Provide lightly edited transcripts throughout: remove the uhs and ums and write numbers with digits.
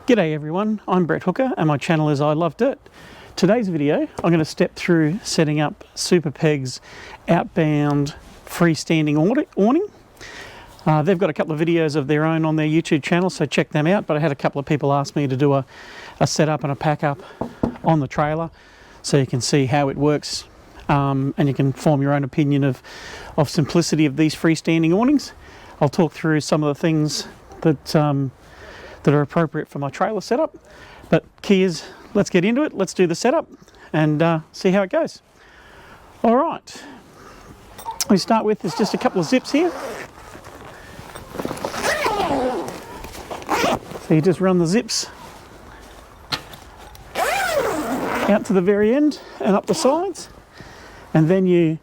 G'day everyone, I'm Brett Hooker and my channel is I Love Dirt. Today's video I'm going to step through setting up SupaPeg's Outbound Freestanding Awning. They've got a couple of videos of their own on their YouTube channel, so check them out, but I had a couple of people ask me to do a setup and a pack up on the trailer so you can see how it works and you can form your own opinion of simplicity of these freestanding awnings. I'll talk through some of the things that are appropriate for my trailer setup, but key is let's get into it, let's do the setup and see how it goes. All right, we start with is just a couple of zips here. So you just run the zips out to the very end and up the sides, and then you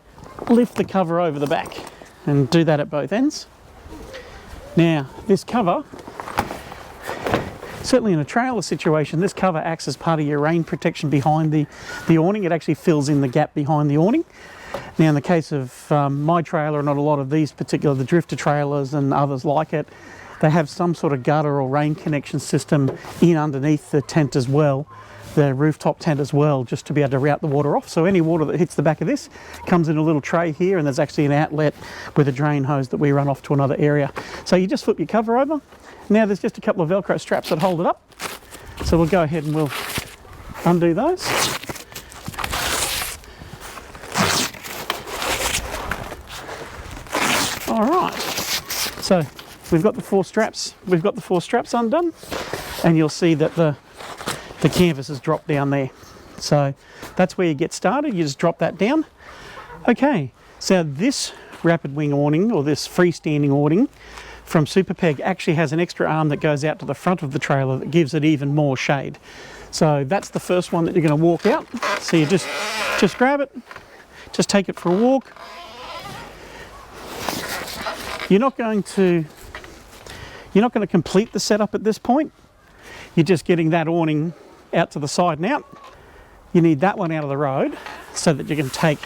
lift the cover over the back and do that at both ends. Now this cover, certainly in a trailer situation, this cover acts as part of your rain protection behind the awning. It actually fills in the gap behind the awning. Now in the case of my trailer, not a lot of these particular, the drifter trailers and others like it, they have some sort of gutter or rain connection system in underneath the tent as well, the rooftop tent as well, just to be able to route the water off. So any water that hits the back of this comes in a little tray here, and there's actually an outlet with a drain hose that we run off to another area. So you just flip your cover over. Now there's just a couple of Velcro straps that hold it up. So we'll go ahead and we'll undo those. All right, so we've got the four straps undone, and you'll see that the canvas has dropped down there. So that's where you get started, you just drop that down. Okay, so this rapid wing awning, or this freestanding awning from SupaPeg, actually has an extra arm that goes out to the front of the trailer that gives it even more shade. So that's the first one that you're going to walk out. So you just grab it, just take it for a walk. You're not going to complete the setup at this point. You're just getting that awning out to the side and out. You need that one out of the road so that you can take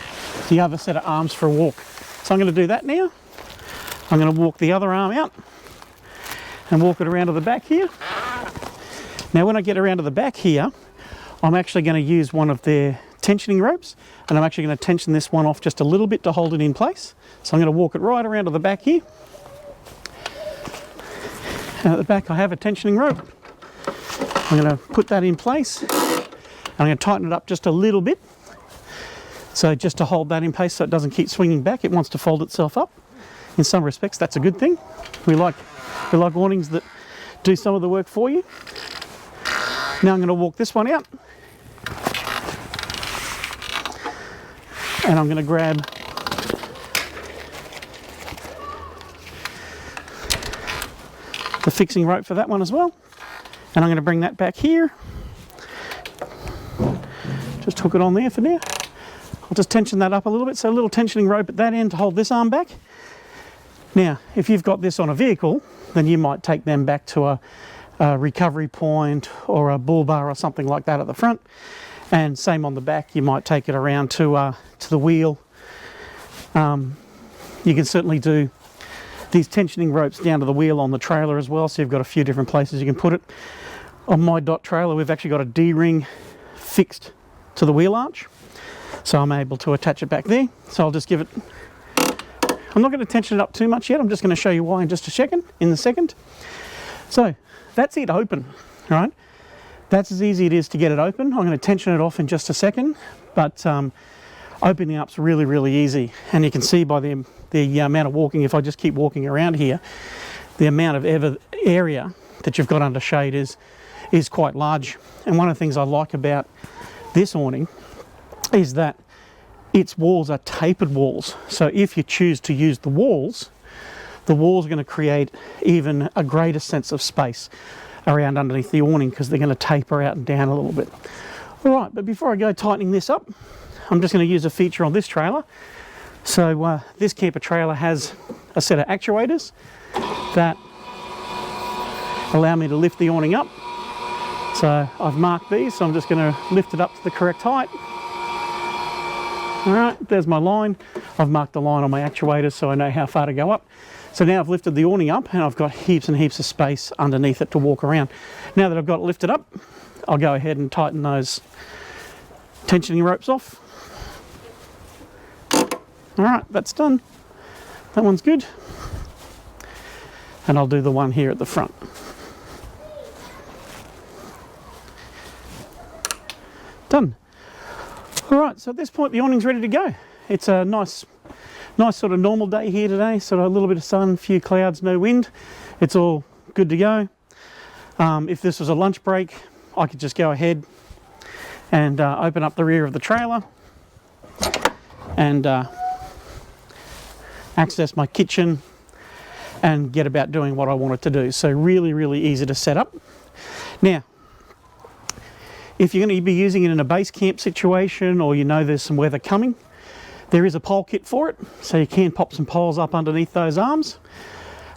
the other set of arms for a walk. So I'm going to do that now. I'm going to walk the other arm out and walk it around to the back here. Now when I get around to the back here, I'm actually going to use one of their tensioning ropes, and I'm actually going to tension this one off just a little bit to hold it in place. So I'm going to walk it right around to the back here. And at the back I have a tensioning rope. I'm going to put that in place. I'm going to tighten it up just a little bit. So just to hold that in place so it doesn't keep swinging back, it wants to fold itself up. In some respects, that's a good thing. We like awnings that do some of the work for you. Now I'm going to walk this one out. And I'm going to grab the fixing rope for that one as well. And I'm going to bring that back here. Just hook it on there for now. I'll just tension that up a little bit. So a little tensioning rope at that end to hold this arm back. Now, if you've got this on a vehicle, then you might take them back to a recovery point or a bull bar or something like that at the front. And same on the back, you might take it around to the wheel. You can certainly do these tensioning ropes down to the wheel on the trailer as well, so you've got a few different places you can put it. On my dot trailer, we've actually got a D-ring fixed to the wheel arch, so I'm able to attach it back there. So I'll just give it, I'm not going to tension it up too much yet, I'm just going to show you why in just a second. So that's it open, right? That's as easy it is to get it open. I'm going to tension it off in just a second, but opening up's really, really easy. And you can see by the amount of walking, if I just keep walking around here, the amount of area that you've got under shade is quite large. And one of the things I like about this awning is that its walls are tapered walls. So if you choose to use the walls are going to create even a greater sense of space around underneath the awning because they're going to taper out and down a little bit. All right, but before I go tightening this up, I'm just going to use a feature on this trailer. So this camper trailer has a set of actuators that allow me to lift the awning up. So I've marked these, so I'm just going to lift it up to the correct height. All right, there's my line. I've marked the line on my actuators so I know how far to go up. So now I've lifted the awning up and I've got heaps and heaps of space underneath it to walk around. Now that I've got it lifted up, I'll go ahead and tighten those tensioning ropes off. All right, that's done. That one's good. And I'll do the one here at the front. Done. All right, so at this point the awning's ready to go. It's a nice sort of normal day here today, sort of a little bit of sun, few clouds, no wind. It's all good to go. If this was a lunch break, I could just go ahead and open up the rear of the trailer and access my kitchen and get about doing what I wanted to do. So really, really easy to set up. Now, if you're going to be using it in a base camp situation, or you know there's some weather coming, there is a pole kit for it, so you can pop some poles up underneath those arms.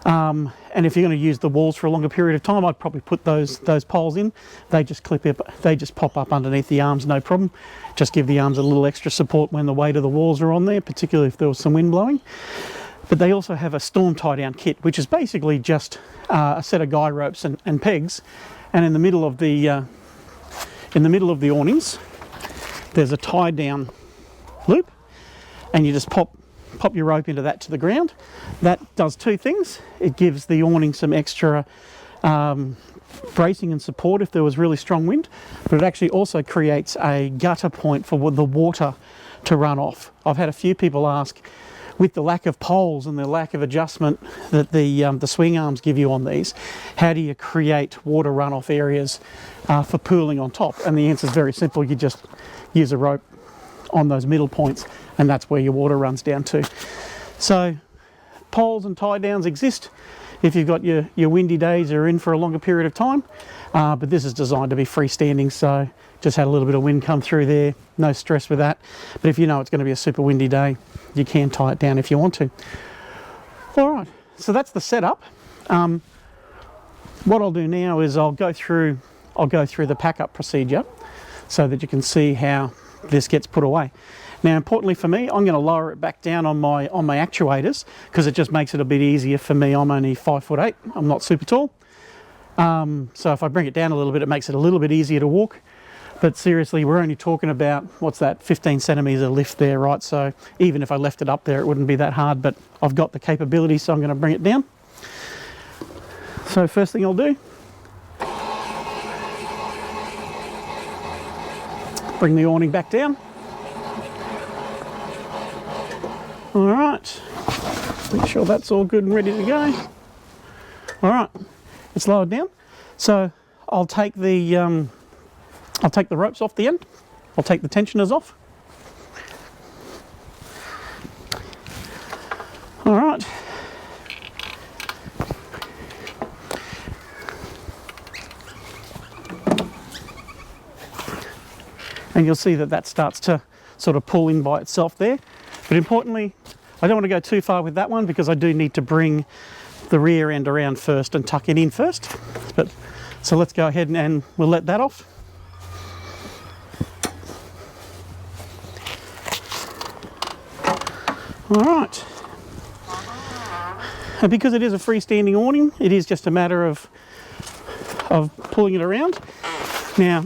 And if you're going to use the walls for a longer period of time, I'd probably put those poles in. They just clip up, they just pop up underneath the arms, no problem. Just give the arms a little extra support when the weight of the walls are on there, particularly if there was some wind blowing. But they also have a storm tie down kit, which is basically just a set of guy ropes and pegs, and in the middle of the awnings there's a tie down loop, and you just pop your rope into that to the ground. That does two things. It gives the awning some extra bracing and support if there was really strong wind, but it actually also creates a gutter point for the water to run off. I've had a few people ask, with the lack of poles and the lack of adjustment that the swing arms give you on these, how do you create water runoff areas for pooling on top? And the answer is very simple. You just use a rope on those middle points, and that's where your water runs down to. So poles and tie downs exist if you've got your windy days or in for a longer period of time, but this is designed to be freestanding, so just had a little bit of wind come through there, no stress with that. But if you know it's going to be a super windy day, you can tie it down if you want to. All right, so that's the setup. What I'll do now is I'll go through the pack-up procedure so that you can see how this gets put away. Now, importantly for me, I'm going to lower it back down on my actuators, because it just makes it a bit easier for me. I'm only 5'8", I'm not super tall. So if I bring it down a little bit, it makes it a little bit easier to walk. But seriously, we're only talking about, what's that, 15 centimetre lift there, right? So even if I left it up there, it wouldn't be that hard, but I've got the capability, so I'm going to bring it down. So first thing I'll do, bring the awning back down. All right, make sure that's all good and ready to go. All right, it's lowered down. So I'll take the ropes off the end. I'll take the tensioners off. All right. And you'll see that starts to sort of pull in by itself there. But importantly, I don't want to go too far with that one, because I do need to bring the rear end around first and tuck it in first. So let's go ahead and we'll let that off. All right. And because it is a freestanding awning, it is just a matter of pulling it around. Now,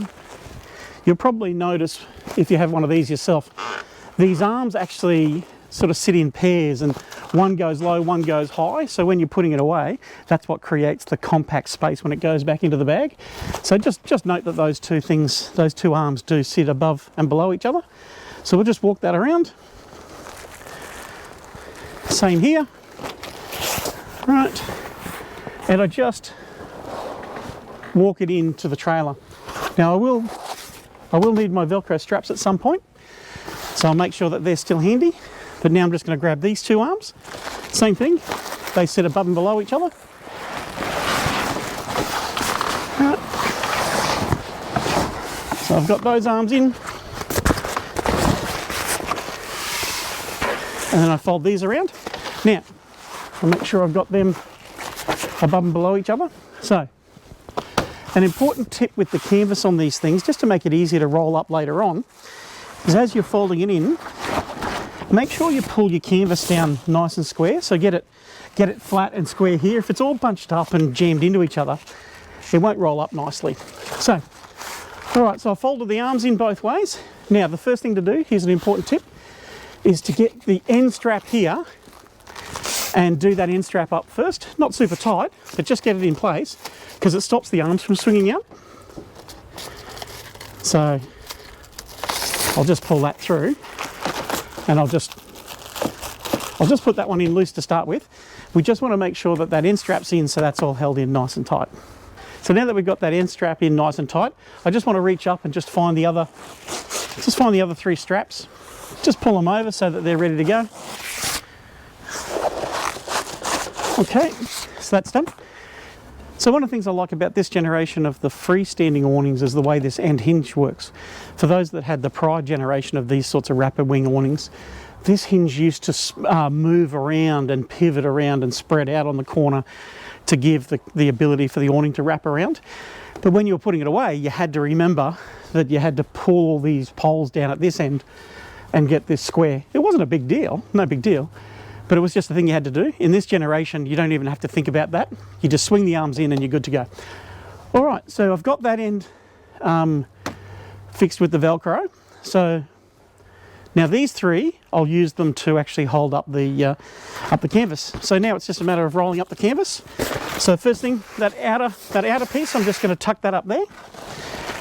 you'll probably notice, if you have one of these yourself, these arms actually sort of sit in pairs, and one goes low, one goes high. So when you're putting it away, that's what creates the compact space when it goes back into the bag. So just note that those two arms do sit above and below each other. So we'll just walk that around. Same here. Right. And I just walk it into the trailer. Now I will need my Velcro straps at some point, so I'll make sure that they're still handy. But now I'm just going to grab these two arms. Same thing, they sit above and below each other. Right. So I've got those arms in. And then I fold these around. Now, I'll make sure I've got them above and below each other. So, an important tip with the canvas on these things, just to make it easier to roll up later on, is as you're folding it in, make sure you pull your canvas down nice and square. So get it flat and square here. If it's all bunched up and jammed into each other, it won't roll up nicely. So, all right, so I've folded the arms in both ways. Now, the first thing to do, here's an important tip, is to get the end strap here and do that end strap up first. Not super tight, but just get it in place because it stops the arms from swinging out. So I'll just pull that through and I'll just put that one in loose to start with. We just want to make sure that that end strap's in so that's all held in nice and tight. So now that we've got that end strap in nice and tight, I just want to reach up and just find the other 3 straps. Just pull them over so that they're ready to go. Okay, so that's done. So one of the things I like about this generation of the freestanding awnings is the way this end hinge works. For those that had the prior generation of these sorts of rapid wing awnings, this hinge used to move around and pivot around and spread out on the corner to give the ability for the awning to wrap around. But when you were putting it away, you had to remember that you had to pull all these poles down at this end and get this square. It wasn't a big deal, no big deal, but it was just a thing you had to do. In this generation, you don't even have to think about that. You just swing the arms in and you're good to go. All right, so I've got that end fixed with the Velcro. So now these 3, I'll use them to actually hold up the canvas. So now it's just a matter of rolling up the canvas. So first thing, that outer piece, I'm just going to tuck that up there.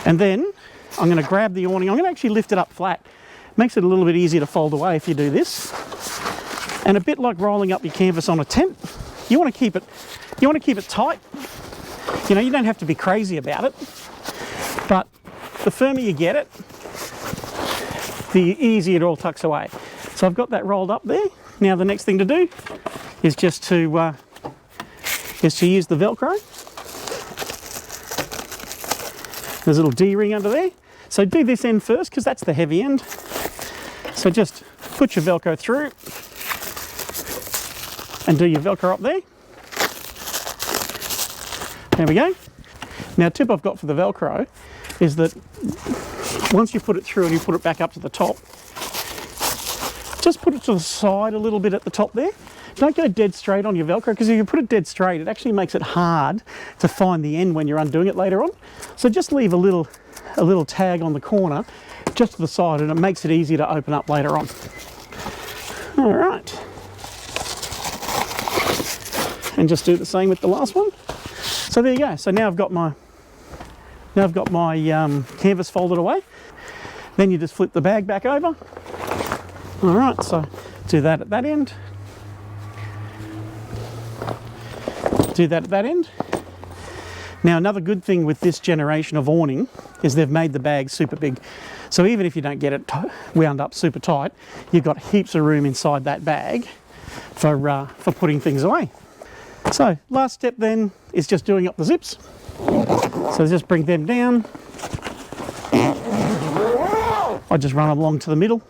And then I'm going to grab the awning. I'm going to actually lift it up flat. Makes it a little bit easier to fold away if you do this. And a bit like rolling up your canvas on a tent, you want to keep it tight. You know, you don't have to be crazy about it, but the firmer you get it, the easier it all tucks away. So I've got that rolled up there. Now the next thing to do is just to use the Velcro. There's a little D-ring under there. So do this end first because that's the heavy end. So just put your Velcro through and do your Velcro up there. There we go. Now, a tip I've got for the Velcro is that once you put it through and you put it back up to the top, just put it to the side a little bit at the top there. Don't go dead straight on your Velcro, because if you put it dead straight, it actually makes it hard to find the end when you're undoing it later on. So just leave a little tag on the corner just to the side, and it makes it easier to open up later on. All right. And just do the same with the last one. So there you go. So now I've got my canvas folded away. Then you just flip the bag back over. All right, so do that at that end. Do that at that end. Now, another good thing with this generation of awning is they've made the bag super big. So even if you don't get it wound up super tight, you've got heaps of room inside that bag for putting things away. So last step then is just doing up the zips. So just bring them down. I just run them along to the middle.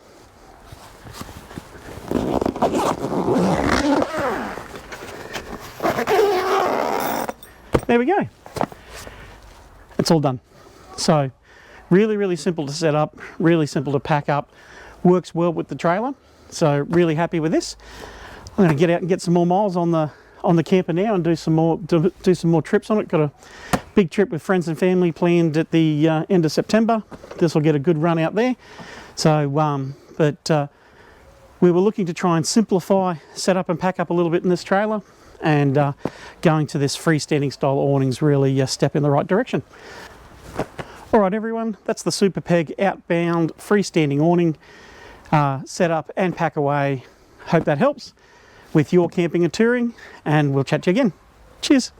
There we go. It's all done. So really, really simple to set up, really simple to pack up, works well with the trailer. So really happy with this. I'm going to get out and get some more miles on the camper now and do some more trips on it. Got a big trip with friends and family planned at the end of September. This will get a good run out there. So, we were looking to try and simplify, set up and pack up a little bit in this trailer, and going to this freestanding style awnings really a step in the right direction. All right, everyone, that's the SupaPeg Outbound freestanding awning set up and pack away. Hope that helps with your camping and touring, and we'll chat to you again. Cheers.